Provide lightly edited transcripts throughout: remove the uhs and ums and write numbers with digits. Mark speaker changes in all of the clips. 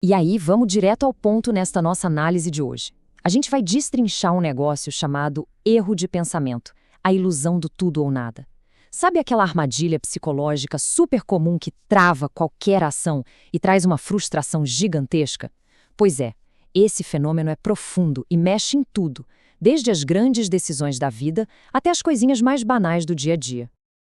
Speaker 1: E aí, vamos direto ao ponto nesta nossa análise de hoje. A gente vai destrinchar um negócio chamado erro de pensamento, a ilusão do tudo ou nada. Sabe aquela armadilha psicológica super comum que trava qualquer ação e traz uma frustração gigantesca? Pois é, esse fenômeno é profundo e mexe em tudo, desde as grandes decisões da vida até as coisinhas mais banais do dia a dia.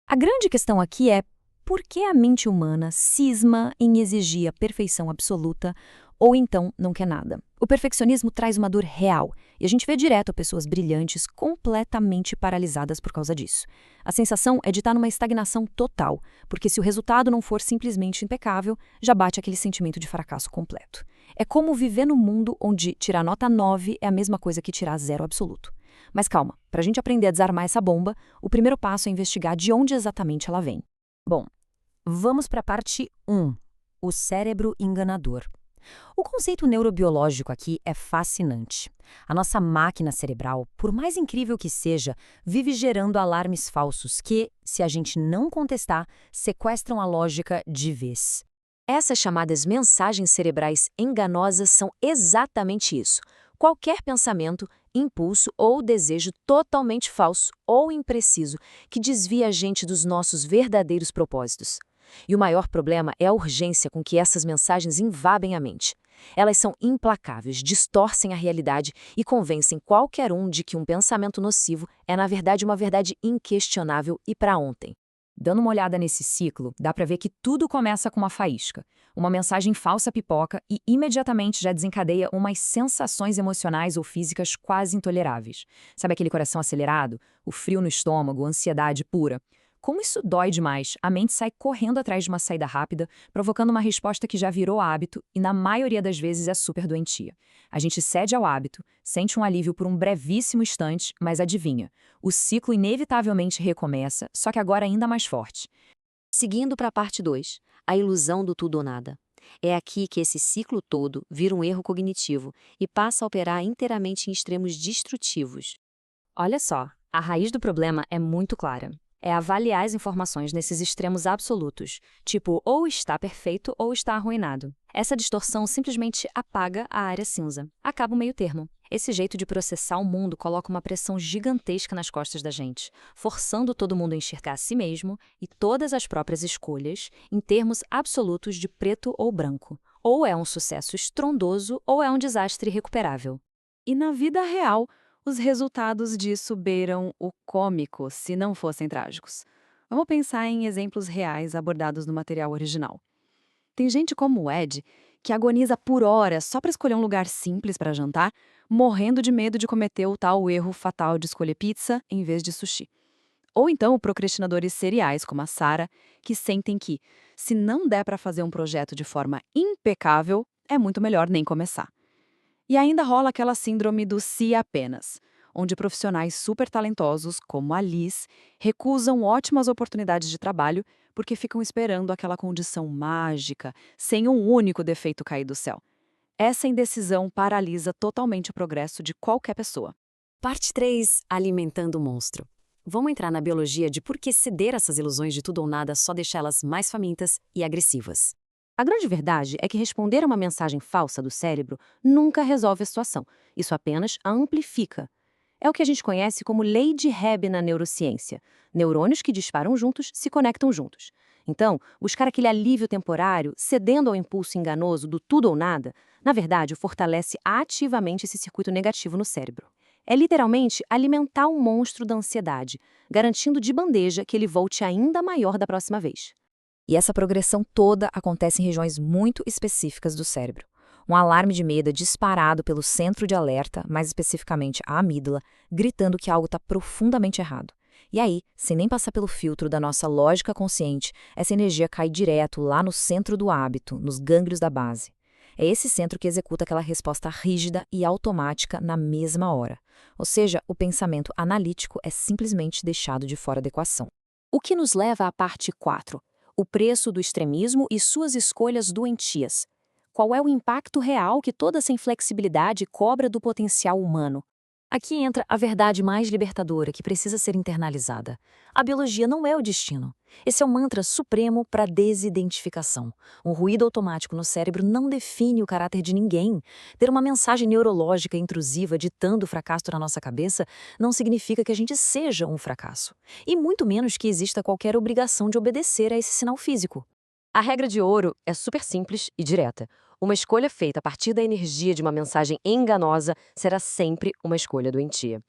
Speaker 2: A grande questão aqui é por que a mente humana cisma em exigir a perfeição absoluta ou então não quer nada? O perfeccionismo traz uma dor real e a gente vê direto pessoas brilhantes completamente paralisadas por causa disso. A sensação é de estar numa estagnação total, porque se o resultado não for simplesmente impecável, já bate aquele sentimento de fracasso completo. É como viver num mundo onde tirar nota 9 é a mesma coisa que tirar zero absoluto. Mas calma, para a gente aprender a desarmar essa bomba, o primeiro passo é investigar de onde exatamente ela vem. Bom, vamos para a parte 1, o cérebro enganador. O conceito neurobiológico aqui é fascinante. A nossa máquina cerebral, por mais incrível que seja, vive gerando alarmes falsos que, se a gente não contestar, sequestram a lógica de vez. Essas chamadas mensagens cerebrais enganosas são exatamente isso. Qualquer pensamento, impulso ou desejo totalmente falso ou impreciso que desvia a gente dos nossos verdadeiros propósitos. E o maior problema é a urgência com que essas mensagens invadem a mente. Elas são implacáveis, distorcem a realidade e convencem qualquer um de que um pensamento nocivo é, na verdade, uma verdade inquestionável e para ontem. Dando uma olhada nesse ciclo, dá para ver que tudo começa com uma faísca. Uma mensagem falsa pipoca e imediatamente já desencadeia umas sensações emocionais ou físicas quase intoleráveis. Sabe aquele coração acelerado? O frio no estômago, a ansiedade pura? Como isso dói demais, a mente sai correndo atrás de uma saída rápida, provocando uma resposta que já virou hábito e, na maioria das vezes, é super doentia. A gente cede ao hábito, sente um alívio por um brevíssimo instante, mas adivinha, o ciclo inevitavelmente recomeça, só que agora ainda mais forte.
Speaker 3: Seguindo para a parte 2, a ilusão do tudo ou nada. É aqui que esse ciclo todo vira um erro cognitivo e passa a operar inteiramente em extremos destrutivos.
Speaker 2: Olha só, a raiz do problema é muito clara. É avaliar as informações nesses extremos absolutos, tipo ou está perfeito ou está arruinado. Essa distorção simplesmente apaga a área cinza. Acaba o meio termo. Esse jeito de processar o mundo coloca uma pressão gigantesca nas costas da gente, forçando todo mundo a enxergar a si mesmo e todas as próprias escolhas em termos absolutos de preto ou branco. Ou é um sucesso estrondoso ou é um desastre irrecuperável. E na vida real, os resultados disso beiram o cômico, se não fossem trágicos. Vamos pensar em exemplos reais abordados no material original. Tem gente como o Ed, que agoniza por horas só para escolher um lugar simples para jantar, morrendo de medo de cometer o tal erro fatal de escolher pizza em vez de sushi. Ou então procrastinadores seriais como a Sarah, que sentem que, se não der para fazer um projeto de forma impecável, é muito melhor nem começar. E ainda rola aquela síndrome do se apenas, onde profissionais super talentosos, como a Liz, recusam ótimas oportunidades de trabalho porque ficam esperando aquela condição mágica, sem um único defeito cair do céu. Essa indecisão paralisa totalmente o progresso de qualquer pessoa.
Speaker 3: Parte 3, alimentando o monstro. Vamos entrar na biologia de por que ceder a essas ilusões de tudo ou nada só deixa elas mais famintas e agressivas. A grande verdade é que responder a uma mensagem falsa do cérebro nunca resolve a situação. Isso apenas a amplifica. É o que a gente conhece como lei de Hebb na neurociência. Neurônios que disparam juntos se conectam juntos. Então, buscar aquele alívio temporário, cedendo ao impulso enganoso do tudo ou nada, na verdade, fortalece ativamente esse circuito negativo no cérebro. É literalmente alimentar um monstro da ansiedade, garantindo de bandeja que ele volte ainda maior da próxima vez.
Speaker 2: E essa progressão toda acontece em regiões muito específicas do cérebro. Um alarme de medo é disparado pelo centro de alerta, mais especificamente a amígdala, gritando que algo está profundamente errado. E aí, sem nem passar pelo filtro da nossa lógica consciente, essa energia cai direto lá no centro do hábito, nos gânglios da base. É esse centro que executa aquela resposta rígida e automática na mesma hora. Ou seja, o pensamento analítico é simplesmente deixado de fora da equação.
Speaker 3: O que nos leva à parte 4. O preço do extremismo e suas escolhas doentias. Qual é o impacto real que toda essa inflexibilidade cobra do potencial humano? Aqui entra a verdade mais libertadora que precisa ser internalizada. A biologia não é o destino. Esse é o mantra supremo para a desidentificação. Um ruído automático no cérebro não define o caráter de ninguém. Ter uma mensagem neurológica intrusiva ditando o fracasso na nossa cabeça não significa que a gente seja um fracasso. E muito menos que exista qualquer obrigação de obedecer a esse sinal físico. A regra de ouro é super simples e direta. Uma escolha feita a partir da energia de uma mensagem enganosa será sempre uma escolha doentia.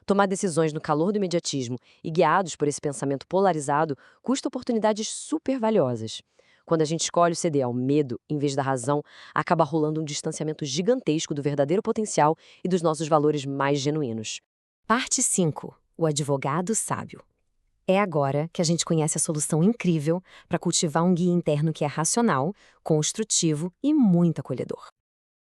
Speaker 3: Tomar decisões no calor do imediatismo e guiados por esse pensamento polarizado custa oportunidades super valiosas. Quando a gente escolhe ceder ao medo em vez da razão, acaba rolando um distanciamento gigantesco do verdadeiro potencial e dos nossos valores mais genuínos. Parte 5. O advogado sábio. É agora que a gente conhece a solução incrível para cultivar um guia interno que é racional, construtivo e muito acolhedor.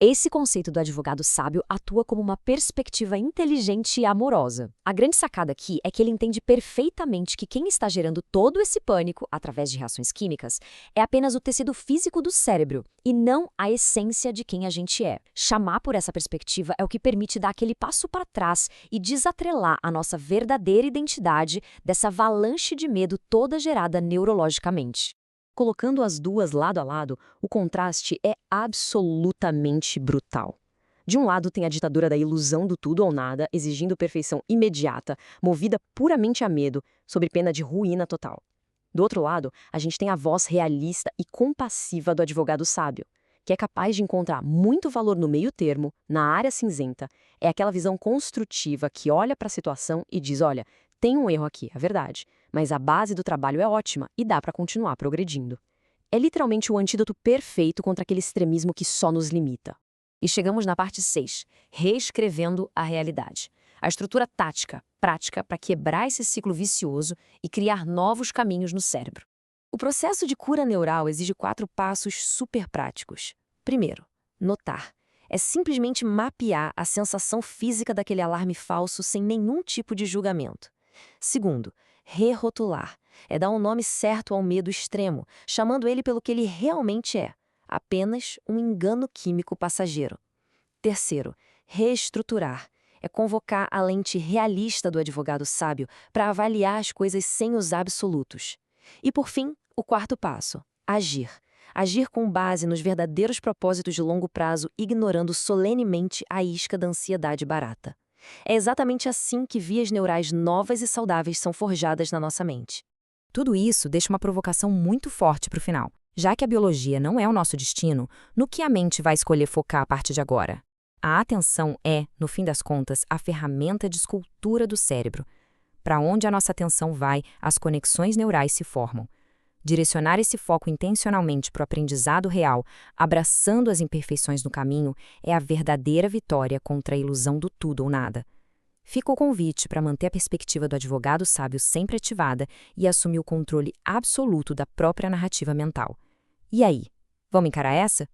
Speaker 3: Esse conceito do advogado sábio atua como uma perspectiva inteligente e amorosa. A grande sacada aqui é que ele entende perfeitamente que quem está gerando todo esse pânico, através de reações químicas, é apenas o tecido físico do cérebro, e não a essência de quem a gente é. Chamar por essa perspectiva é o que permite dar aquele passo para trás e desatrelar a nossa verdadeira identidade dessa avalanche de medo toda gerada neurologicamente. Colocando as duas lado a lado, o contraste é absolutamente brutal. De um lado tem a ditadura da ilusão do tudo ou nada, exigindo perfeição imediata, movida puramente a medo, sob pena de ruína total. Do outro lado, a gente tem a voz realista e compassiva do advogado sábio, que é capaz de encontrar muito valor no meio termo, na área cinzenta. É aquela visão construtiva que olha para a situação e diz, olha, tem um erro aqui, é verdade, mas a base do trabalho é ótima e dá para continuar progredindo. É literalmente o antídoto perfeito contra aquele extremismo que só nos limita. E chegamos na parte 6, reescrevendo a realidade. A estrutura tática, prática para quebrar esse ciclo vicioso e criar novos caminhos no cérebro. O processo de cura neural exige 4 passos super práticos. Primeiro, notar. É simplesmente mapear a sensação física daquele alarme falso sem nenhum tipo de julgamento. Segundo, rerotular. É dar um nome certo ao medo extremo, chamando ele pelo que ele realmente é, apenas um engano químico passageiro. Terceiro, reestruturar. É convocar a lente realista do advogado sábio para avaliar as coisas sem os absolutos. E por fim, o quarto passo, agir. Agir com base nos verdadeiros propósitos de longo prazo, ignorando solenemente a isca da ansiedade barata. É exatamente assim que vias neurais novas e saudáveis são forjadas na nossa mente.
Speaker 2: Tudo isso deixa uma provocação muito forte para o final. Já que a biologia não é o nosso destino, no que a mente vai escolher focar a partir de agora? A atenção é, no fim das contas, a ferramenta de escultura do cérebro. Para onde a nossa atenção vai, as conexões neurais se formam. Direcionar esse foco intencionalmente para o aprendizado real, abraçando as imperfeições no caminho, é a verdadeira vitória contra a ilusão do tudo ou nada. Fica o convite para manter a perspectiva do advogado sábio sempre ativada e assumir o controle absoluto da própria narrativa mental. E aí, vamos encarar essa?